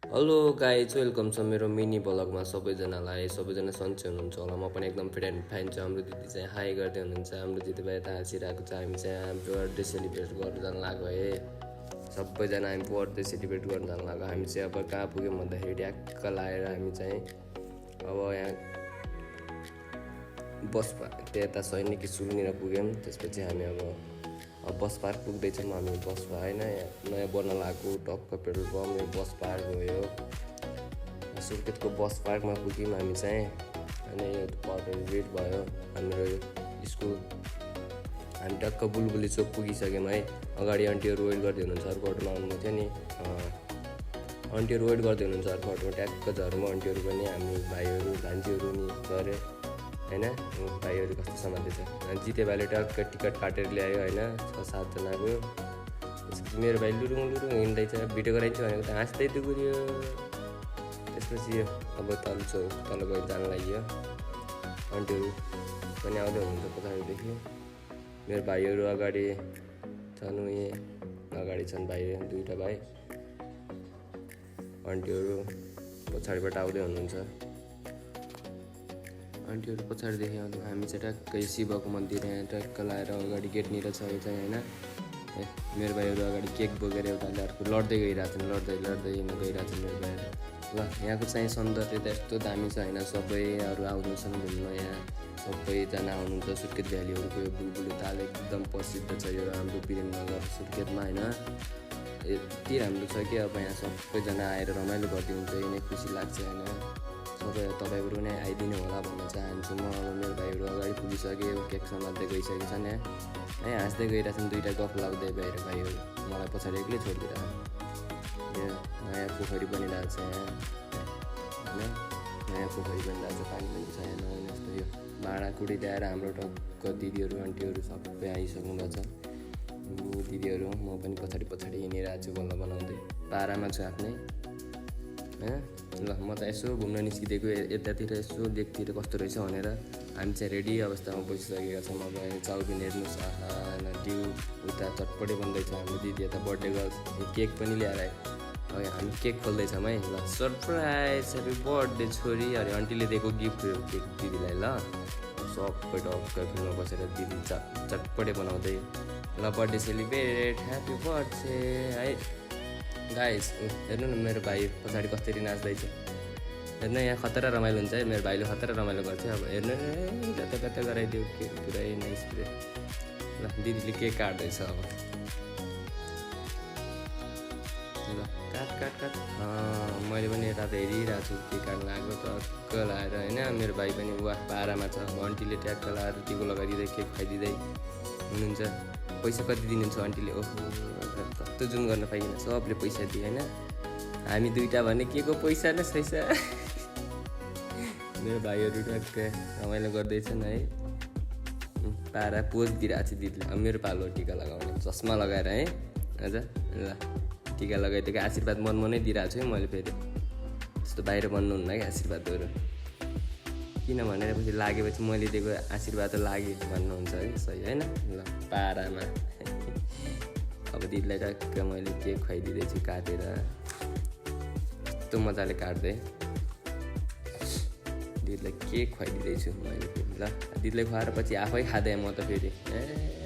Hello guys, welcome छ मेरो mini ब्लगमा। सबैजनालाई सबैजना सन्चै हुनुहुन्छ होला। म पनि एकदम फिट एन्ड फाइन छु। हाम्रो दिदी चाहिँ हाई गर्दै हुनुहुन्छ। हाम्रो दिदीभाइ यता हाँसिरहेको छ। हामी चाहिँ हाम्रो बर्थडे सेलिब्रेट गर्न जानु लाग्यो है। सबैजना हामी बर्थडे सेलिब्रेट गर्न जानु लाग्यो। हामी चाहिँ अब कहाँ पुग्यौँ भन्दाखेरि ट्याक्क लाएर हामी चाहिँ अब यहाँ बसमा त्यता सैनिक स्कुलनिर पुग्यौँ। त्यसपछि हामी अब बस पार्क पुग्दैछौँ हामी बसमा होइन। यहाँ नयाँ बन्न लागेको टक्क पेट्रोल पम्प यो बस पार्क हो। यो सुर्खेतको बस पार्कमा पुग्यौँ हामी चाहिँ होइन। यो बाटो लेट भयो हाम्रो यो स्कुल। हामी टक्क बुलबुली चोक पुगिसक्यौँ है। अगाडि आन्टीहरू वेट गर्दै हुनुहुन्छ। अर्को अटोमा आउनुभएको थियो नि, आन्टीहरू वेट गर्दै हुनुहुन्छ अर्को अटोमा। ट्याक्क झर्म आन्टीहरू पनि हामी भाइहरू भान्जीहरू नि गऱ्यो होइन। भाइहरू कस्तो समात्दैछ। जिते भाइले टक्क टिकट काटेर ल्यायो होइन, 6-7जनाको। त्यसपछि मेरो भाइ लुरुङ लुरुङ हिँड्दैछ। भिडियो गराइन्छ भनेको त हाँस्दै दुगुरियो। त्यसपछि अब तल गएर जान लाग्यो। आन्टीहरू पनि आउँदै हुनुहुन्छ पछाडिदेखि। मेरो भाइहरू अगाडि छन्, अगाडि छन् भाइ, दुईवटा भाइ। आन्टीहरू पछाडिबाट आउँदै हुनुहुन्छ। आन्टीहरू पछाडिदेखि आउँदा हामी चाहिँ ट्याक्कै शिवको मन्दिर यहाँ ट्याक्क लाएर अगाडि गेटनिर छ यो चाहिँ होइन। मेरो भाइहरू अगाडि केक बोकेर एउटाले अर्को लड्दै गइरहेछन्, लड्दै गइरहेछन् मेरो भाइहरू। ल यहाँको चाहिँ सौन्दर्य त यस्तो दामी छ होइन। सबैहरू आउनुहोस् घुम्न यहाँ। सबैजना आउनुहुन्छ। सुर्खेत भ्यालीहरूको यो बुलबुली ताल एकदम प्रसिद्ध छ यो हाम्रो वीरेन्द्रनगर सुर्खेतमा होइन। यति राम्रो छ कि अब यहाँ सबैजना आएर रमाइलो गरिदिनुहुन्छ। यिनै खुसी लाग्छ होइन। सबै तपाईँहरू नै आइदिनु होला भन्न चाहन्छु म। अब मेरो भाइहरू अगाडि पुगिसक्यो, केक समात्दै गइसकेको छन् यहाँ है। हाँस्दै गइरहेछन्, दुइटा गफ लाग्दै भाइहरू मलाई पछाडि एक्लै छोडिदिएर। यहाँ नयाँ पोखरी बनिरहेको छ यहाँ होइन। नयाँ पोखरी बनिरहेको छ, पानी पनि छ यहाँ नयाँ। यस्तो यो भाँडाकुँडी ल्याएर हाम्रो टक्क दिदीहरू आन्टीहरू सबै आइसक्नु भएको छ। दिदीहरू म पनि पछाडि हिँडिरहेको छु बल्ल बनाउँदै। पारामा छु आफ्नै होइन। ल म त यसो घुम्न निस्किदिएको यतातिर, यसो लेकतिर कस्तो रहेछ भनेर। हामी चाहिँ रेडी अवस्थामा बसिसकेका छौँ। अब चाउबिन हेर्नुहोस्, आहा डिउ उता चटपटे बन्दैछ। हाम्रो दिदी यता बर्थडे गर्छ, केक पनि ल्याएर आयो। अब हामी केक खोल्दैछौँ है। ल सरप्राइज, ह्याप्पी बर्थडे छोरी अरे आन्टीले दिएको गिफ्ट केक दिदीलाई। ल सबै टक्कै फिल्ममा बसेर दिदी चटपटे बनाउँदै ल बर्थडे सेलिब्रेट, ह्याप्पी बर्थडे है गाइस। हेर्नु न मेरो भाइ पछाडि कसरी नाच्दैछ। हेर्नु यहाँ खतरा रमाइलो हुन्छ है। मेरो भाइले खतरा रमाइलो गर्छ। अब हेर्नु कता गराइदियो केक पुरै नाइस पुरै। ल दिदीले केक काट्दैछ अब। ल काट मैले पनि यता त हेरिरहेको छु केक काट्न लाग्यो टक्क लाएर होइन। मेरो भाइ पनि वाह पारामा छ। आन्टीले ट्याक्क लाएर टिको लगाइदिँदै केक खाइदिँदै हुनुहुन्छ। पैसा कति दिनुहुन्छ आन्टीले? ओहो कस्तो जुन गर्न पाइएन, सबले पैसा दिए होइन। हामी दुइटा भने के को पैसा न सैसा। मेरो भाइहरू ट्याक्क रमाइलो गर्दैछन् है। पारा पोज दिइरहेको छु दिदीले। अब मेरो पालो टिका लगाउने, चस्मा लगाएर है आज। ल टिका लगाइदिएको आशीर्वाद मनमनै दिइरहेको छु है मैले। फेरि त्यस्तो बाहिर बन्नुहुन्न कि आशीर्वादहरू, किन भनेर पछि लागेपछि मैले दिएको आशीर्वाद लाग्यो भन्नुहुन्छ है, सही होइन। ल पारामा अब दिदीलाई टक्क मैले केक खुवाइदिँदैछु काटेर। यस्तो मजाले काट्दै दिदीलाई केक खुवाइदिँदैछु मैले फेरि। ल दिदीलाई खुवाएर पछि आफै खाँदै म त फेरि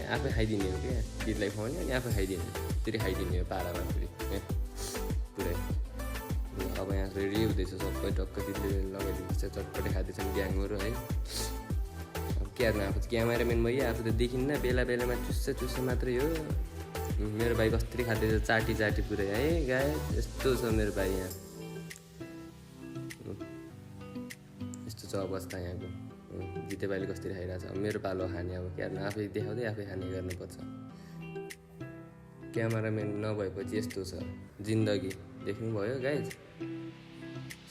आफै खाइदिने हो क्या। दिदीलाई खुवाउने अनि आफै खाइदिने, फेरि खाइदिने हो पारामा फेरि पुरै। अब यहाँ रेडी हुँदैछ सबै टक्क दिदीले लगाइदिँदैछ, चटपटे खाँदैछन् ग्याङहरू है। अब के गर्नु, आफू क्यामेराम्यान भयो, आफू त देखिन्न। बेलामा चुस्छ मात्रै हो। मेरो भाइ कसरी खाँदैछ चाटी पुरै है गाए। यस्तो छ मेरो भाइ यहाँ, यस्तो छ अवस्था यहाँको। जिते भाइले कसरी खाइरहेको छ। मेरो पालो खाने अब के गर्नु, आफै देखाउँदै आफै खाने गर्नुपर्छ। क्यामेराम्यान नभएपछि यस्तो छ जिन्दगी। देख्नुभयो गाइज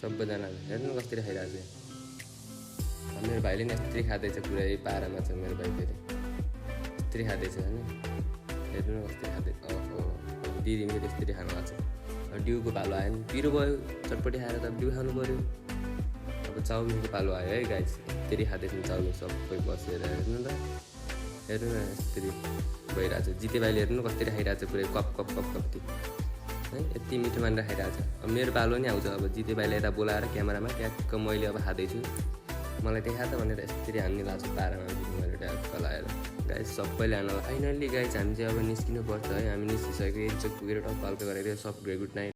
सबैजनाले। हेर्नु कसरी खाइरहेको छ। मेरो भाइले नि यस्तरी खाँदैछ पुरै पारामा छ मेरो भाइ फेरि। यस्तरी खाँदैछ होइन। हेर्नु कसरी खाँदैछ। ओहो दिदी मेरो यस्तरी खानु भएको छ। डिउको पालो आयो नि, पिरो भयो चटपटी खाएर त डिउ खानु पऱ्यो। अब चाउमिनको पालो आयो है गाइज। यस्तरी खाँदैछन् चाउमिन सबै बसेर। हेर्नु त, हेर्नु न यस्तरी भइरहेको छ। जिते भाइले हेर्नु कसरी खाइरहेको छ पुरै कप है यति मिठो मानेर खाइरहेको छ। अब मेरो पालो नि आउँछ अब जिते भाइलाई यता बोलाएर क्यामेरामा ट्याक्क मैले अब खाँदैछु मलाई देखा त भनेर यसरी हान्ने लाग्छ पारामा मैले ट्याक्क लाएर गाइस सबैले हान्न फाइनल्ली गाइस हामी चाहिँ अब निस्किनु पर्छ है हामी निस्किसक्यो एकचोटि पुगेर टक्क हल्का गरेर सब गुड नाइट।